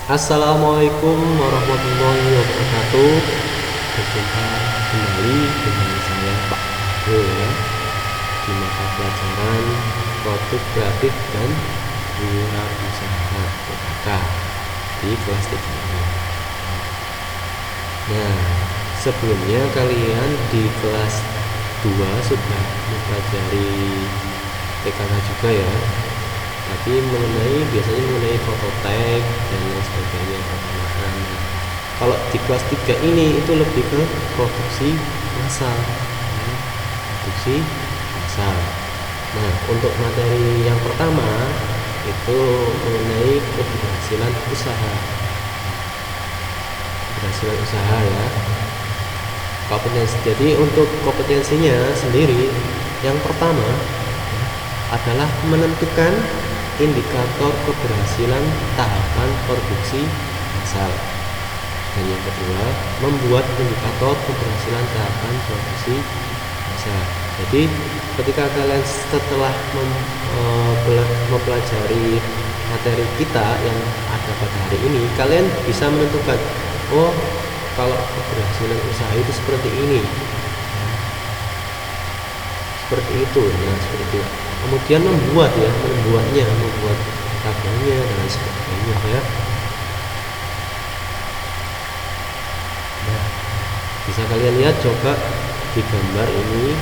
Assalamualaikum warahmatullahi wabarakatuh. Berjumpa kembali dengan saya Pak Bro ya, di mata pelajaran produk kreatif dan wirausaha PKK di kelas 3 ini. Nah, sebelumnya kalian di kelas 2 sudah mempelajari PKK juga ya, tapi biasanya mengenai fototek dan lain sebagainya, pertemanan. Kalau di kelas 3 ini itu lebih ke produksi massal ya, produksi massal. Nah, untuk materi yang pertama itu mengenai keberhasilan usaha ya, kompetensi. Jadi untuk kompetensinya sendiri, yang pertama adalah menentukan indikator keberhasilan tahapan produksi massal, dan yang kedua membuat indikator keberhasilan tahapan produksi massal. Jadi ketika kalian setelah mempelajari materi kita yang ada pada hari ini, kalian bisa menentukan, oh kalau keberhasilan usaha itu seperti ini, seperti itu, nah seperti itu. Kemudian membuat tabelnya dan lain sebagainya ya. Nah, bisa kalian lihat coba di gambar ini.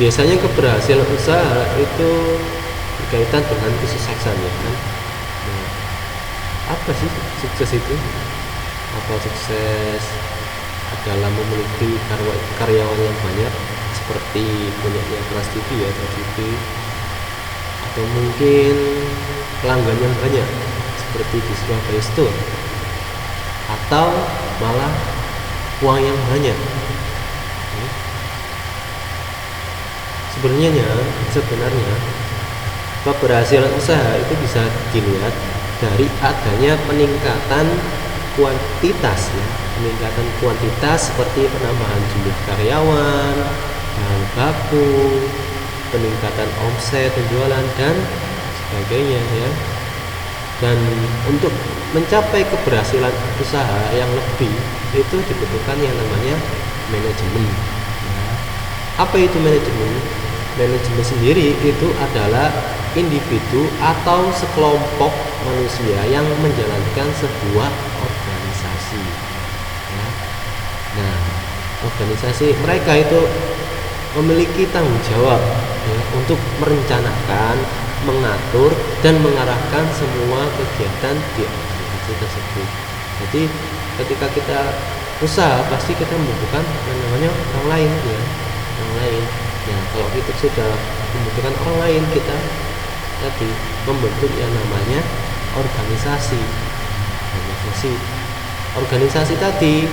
Biasanya keberhasilan usaha itu berkaitan dengan kesuksesan ya kan. Nah, apa sih sukses itu? Apa sukses adalah memiliki karyawan yang banyak seperti punyanya Kelas TV ya, TV, atau mungkin pelanggan yang banyak seperti di Surabaya Store, atau malah uang yang banyak? Sebenarnya keberhasilan usaha itu bisa dilihat dari adanya peningkatan kuantitas ya, peningkatan kuantitas seperti penambahan jumlah karyawan, bahan baku, peningkatan omset penjualan dan sebagainya ya. Dan untuk mencapai keberhasilan usaha yang lebih itu dibutuhkan yang namanya manajemen ya. Apa itu manajemen? Manajemen sendiri itu adalah individu atau sekelompok manusia yang menjalankan sebuah organisasi ya. Nah, organisasi mereka itu memiliki tanggung jawab ya, untuk merencanakan, mengatur dan mengarahkan semua kegiatan di organisasi tersebut. Jadi ketika kita usaha pasti kita membutuhkan yang namanya orang lain ya, orang lain. Nah, kalau kita sudah membutuhkan orang lain, kita tadi membentuk yang namanya organisasi. Organisasi tadi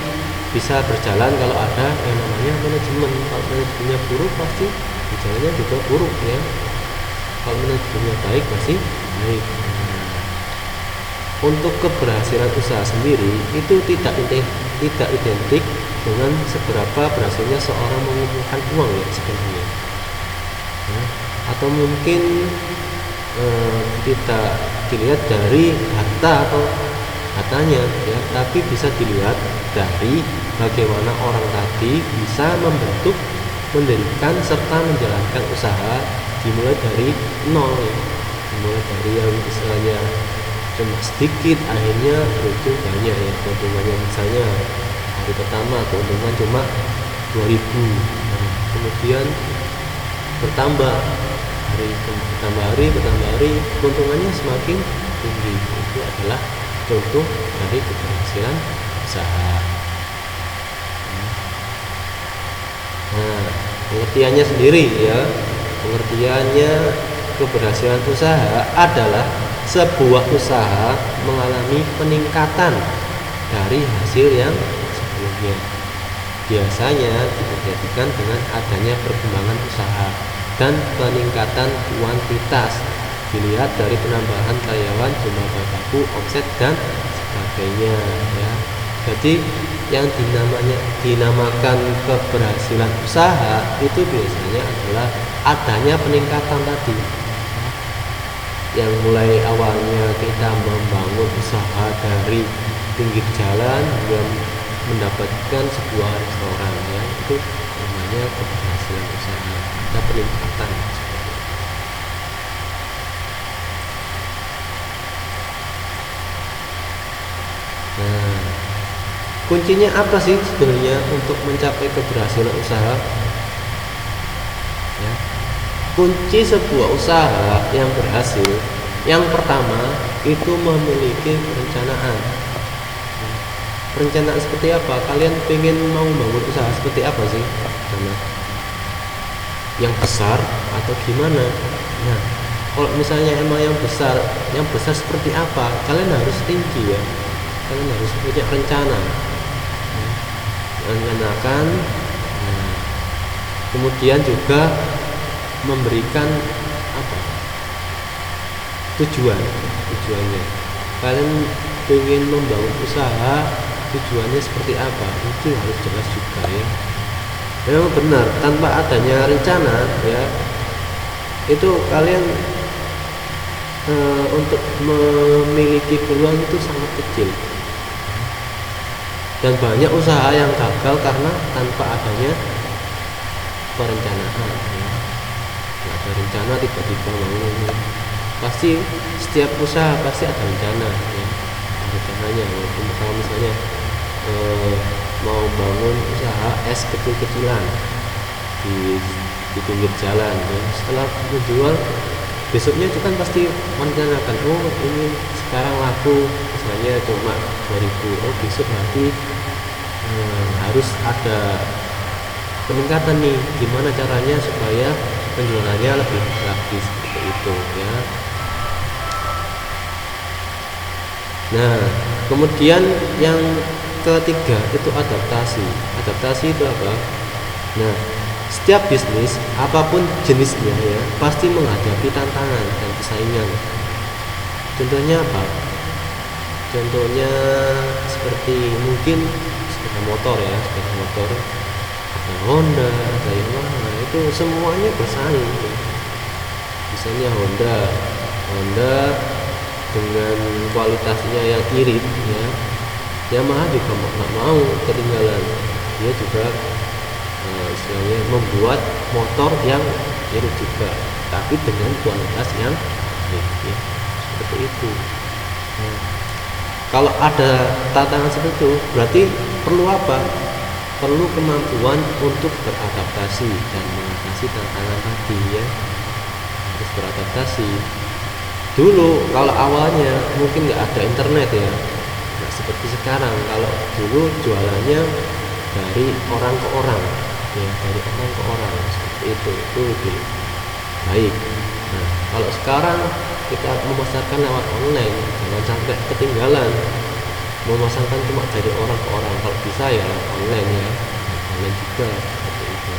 bisa berjalan kalau ada yang namanya manajemen. Kalau manajemennya buruk pasti jalannya juga buruk ya. Kalau manajemennya baik pasti baik. Untuk keberhasilan usaha sendiri itu tidak identik dengan seberapa berhasilnya seorang mengumpulkan uang ya sebenarnya ya. Atau mungkin tidak dilihat dari harta atau hartanya ya, tapi bisa dilihat dari bagaimana orang tadi bisa membentuk, mendirikan serta menjalankan usaha dimulai dari nol ya. Dimulai dari yang istilahnya cuma sedikit, akhirnya berujung banyak ya. Keuntungannya misalnya hari pertama keuntungan cuma 2.000, nah, kemudian bertambah hari keuntungannya semakin tinggi. Itu adalah contoh dari keberhasilan usaha. Nah, pengertiannya sendiri ya, pengertiannya keberhasilan usaha adalah sebuah usaha mengalami peningkatan dari hasil yang sebelumnya. Biasanya diperhatikan dengan adanya perkembangan usaha dan peningkatan kuantitas, dilihat dari penambahan karyawan, jumlah bahan baku, omset dan sebagainya ya. Jadi yang dinamakan keberhasilan usaha itu biasanya adalah adanya peningkatan tadi. yang mulai awalnya kita membangun usaha dari pinggir jalan dan mendapatkan sebuah restoran, ya itu namanya keberhasilan usaha, ada peningkatan. Nah, kuncinya apa sih sebenarnya untuk mencapai keberhasilan usaha? Ya, kunci sebuah usaha yang berhasil, yang pertama itu memiliki perencanaan. Perencanaan seperti apa? Kalian pengen mau bangun usaha seperti apa sih? Karena yang besar atau gimana? Nah, kalau misalnya emang yang besar seperti apa? Kalian harus rinci ya. Kalian harus punya rencana, merencanakan. Nah, kemudian juga memberikan apa? Tujuannya. Kalian ingin membangun usaha, tujuannya seperti apa? Itu harus jelas juga ya. Memang benar, tanpa adanya rencana ya, itu kalian untuk memiliki peluang itu sangat kecil. Dan banyak usaha yang gagal karena tanpa adanya perencanaan ya. Nggak ada rencana, tiba-tiba bangun. Pasti setiap usaha pasti ada rencana ya. Rencananya, walaupun kalau misalnya mau bangun usaha es kecil-kecilan di pinggir jalan ya. Setelah menjual, besoknya itu kan pasti merencanakan, oh ini sekarang laku misalnya cuma 2.000, oh besok berarti harus ada peningkatan nih, gimana caranya supaya penjualannya lebih lagi, seperti itu ya. Nah, kemudian yang ketiga itu adaptasi itu apa? Nah, setiap bisnis apapun jenisnya ya pasti menghadapi tantangan dan persaingan. Contohnya apa? Contohnya seperti mungkin sepeda motor ya, ada Honda, ada Yamaha, itu semuanya bersaing ya. Misalnya Honda dengan kualitasnya yang irit ya, Yamaha juga nggak mau ketinggalan, dia juga istilahnya membuat motor yang irit juga, tapi dengan kualitas yang baik ya, seperti itu. Nah, kalau ada tantangan seperti itu, berarti perlu apa? Perlu kemampuan untuk beradaptasi dan mengatasi tantangan tadi ya. Harus beradaptasi. Dulu kalau awalnya mungkin nggak ada internet ya, nggak seperti sekarang. Kalau dulu jualannya dari orang ke orang ya, dari orang ke orang seperti itu lebih baik. Nah, kalau sekarang kita memasarkan lewat online, jangan sampai ketinggalan. Memasarkan cuma dari orang ke orang, kalau bisa ya online ya, online juga seperti itu.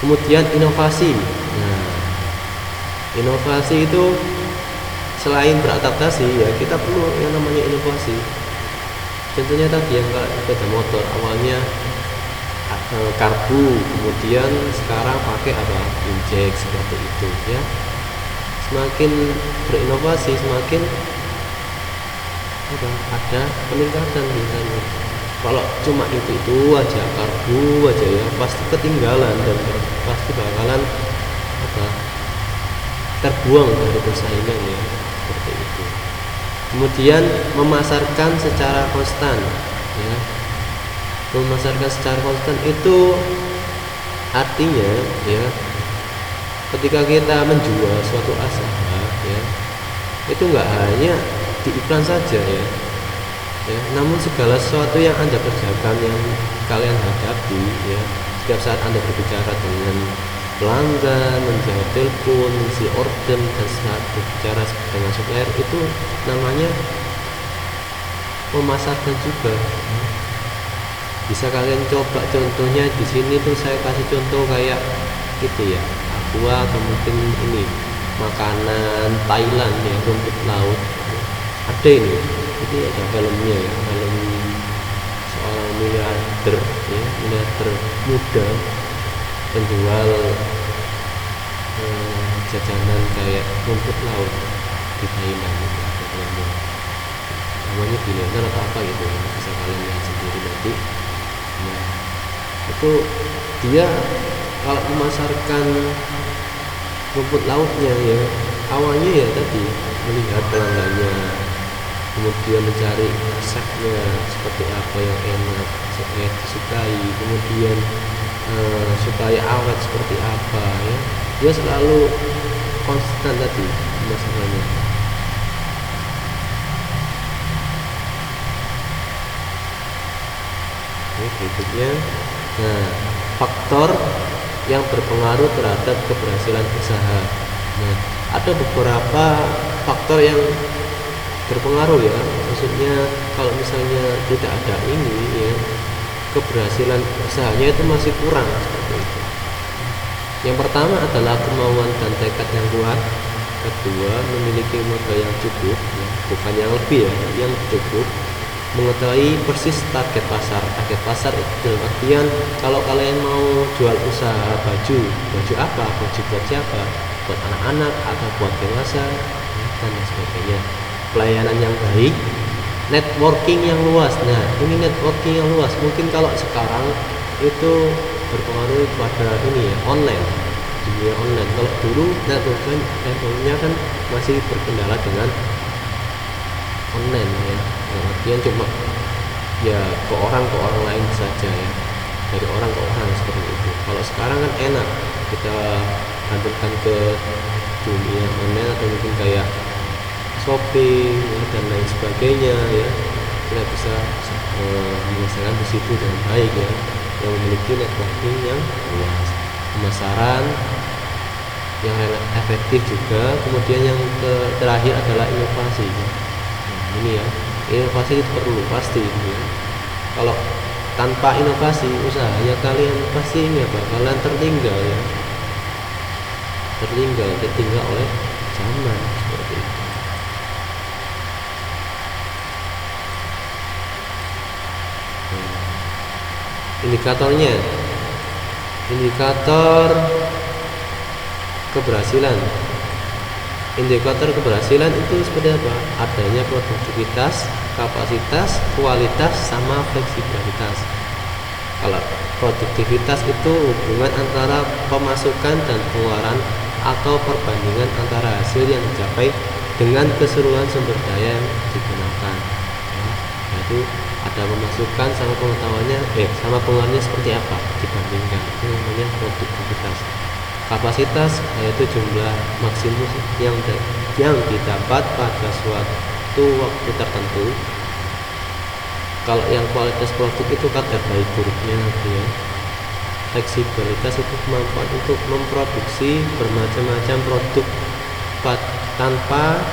Kemudian inovasi. Nah, inovasi itu selain beradaptasi ya, kita perlu yang namanya inovasi. Contohnya tadi yang kalau sepeda motor awalnya karbu, kemudian sekarang pakai apa? Injek, seperti itu ya. Semakin berinovasi semakin ada peningkatan biasanya. Kalau cuma itu aja, karbu aja ya, pasti ketinggalan dan pasti bakalan terbuang dari persaingan ya, seperti itu. Kemudian memasarkan secara konstan ya. Memasarkan secara konstan itu artinya ya, ketika kita menjual suatu usaha ya, itu nggak hanya di iklan saja ya, namun segala sesuatu yang Anda kerjakan, yang kalian hadapi ya, setiap saat Anda berbicara dengan pelanggan, menjawab telepon, mengisi order, dan saat berbicara dengan supplier, itu namanya memasarkan juga. Bisa kalian coba contohnya di sini tuh, saya kasih contoh kayak gitu ya, aqua atau mungkin ini makanan Thailand ya, rumput laut. Ada ini ada filmnya ya, film seorang miliarder ya, miliarder muda penjual jajanan kayak rumput laut. di Thailand itu ada namanya billioner atau apa gitu ya, bisa kalian lihat sendiri nanti. Nah itu dia kalau memasarkan rumput lautnya ya, awalnya ya tadi melihat pelanggannya, kemudian mencari resepnya seperti apa yang enak, supaya disukai, kemudian supaya awet seperti apa ya, dia selalu konstan tadi masalahnya. Ini berikutnya, nah faktor yang berpengaruh terhadap keberhasilan usaha. Nah ada beberapa faktor yang berpengaruh ya, maksudnya kalau misalnya tidak ada ini ya, keberhasilan usahanya itu masih kurang seperti itu. Yang pertama adalah kemauan dan tekad yang kuat. Kedua, memiliki modal yang cukup ya, bukan yang lebih ya, yang cukup. Mengetahui persis target pasar. Target pasar itu dalam artian kalau kalian mau jual usaha baju apa, baju buat siapa, buat anak-anak atau buat dewasa ya, dan sebagainya. Pelayanan yang baik, networking yang luas. Nah ini networking yang luas mungkin kalau sekarang itu berpengaruh pada ini ya, online, dunia online. Kalau dulu networknya kan masih berkendala dengan online ya, artian cuma ya ke orang lain saja ya, dari orang ke orang seperti itu. Kalau sekarang kan enak kita hadirkan ke dunia online atau mungkin kayak shopping ya, dan lain sebagainya ya, kita bisa menyelesaikan di situ dengan baik ya, yang memiliki networking yang luas, pemasaran yang efektif juga. Kemudian yang terakhir adalah inovasi ya. Nah, ini ya, inovasi itu perlu pasti ya. Kalau tanpa inovasi usahanya kalian pasti ini bakalan tertinggal ya, tertinggal oleh zaman seperti itu. Indikatornya, indikator keberhasilan. Indikator keberhasilan itu seperti apa? Adanya produktivitas, kapasitas, kualitas, sama fleksibilitas. Kalau produktivitas itu hubungan antara pemasukan dan pengeluaran atau perbandingan antara hasil yang dicapai dengan keseluruhan sumber daya yang digunakan. Yaitu ada pemasukan sama pengetahuannya, sama pengeluarannya seperti apa dibandingkan, itu namanya produktivitas. Kapasitas yaitu jumlah maksimum yang didapat pada suatu waktu tertentu. Kalau yang kualitas produk itu kadar baik buruknya nanti ya. Fleksibilitas itu kemampuan untuk memproduksi bermacam-macam produk tanpa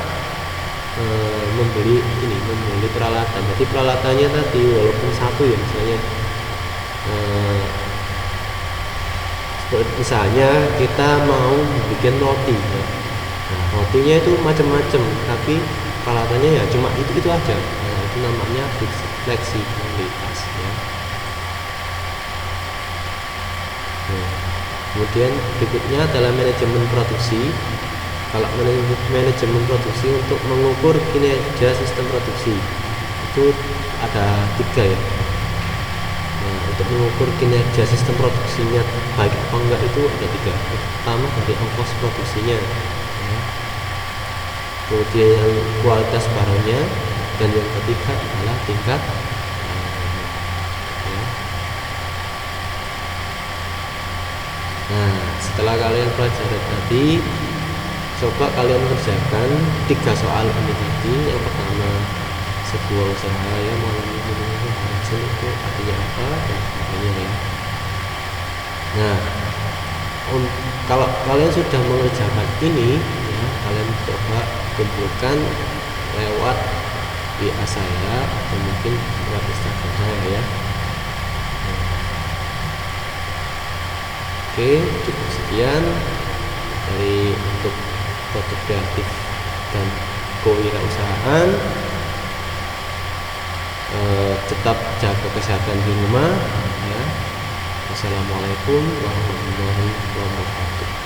membeli peralatan. Jadi peralatannya tadi walaupun satu ya, misalnya kita mau bikin roti ya. Nah, rotinya itu macam-macam tapi peralatannya ya cuma itu aja. Nah, itu namanya fleksibilitas ya. Nah, kemudian berikutnya adalah manajemen produksi. Kalau manajemen produksi untuk mengukur kinerja sistem produksi itu ada 3 ya. Nah, untuk mengukur kinerja sistem produksinya baik apa enggak itu ada 3. Pertama dari ongkos produksinya ya. Kemudian yang kualitas barangnya, dan yang ketiga adalah tingkat ya. Nah setelah kalian pelajari tadi, coba kalian kerjakan 3 soal ini tadi. Yang pertama, sebuah usaha ya mengalami menurunnya hasil itu artinya apa dan sebagainya ya. Nah kalau kalian sudah mengerjakan ini ya, kalian coba kumpulkan lewat WA saya atau mungkin lewat Instagram saya ya. Oke, cukup sekian dari untuk produk kreatif dan kewirausahaan. Tetap jaga kesehatan di rumah ya. Wassalamualaikum warahmatullahi wabarakatuh.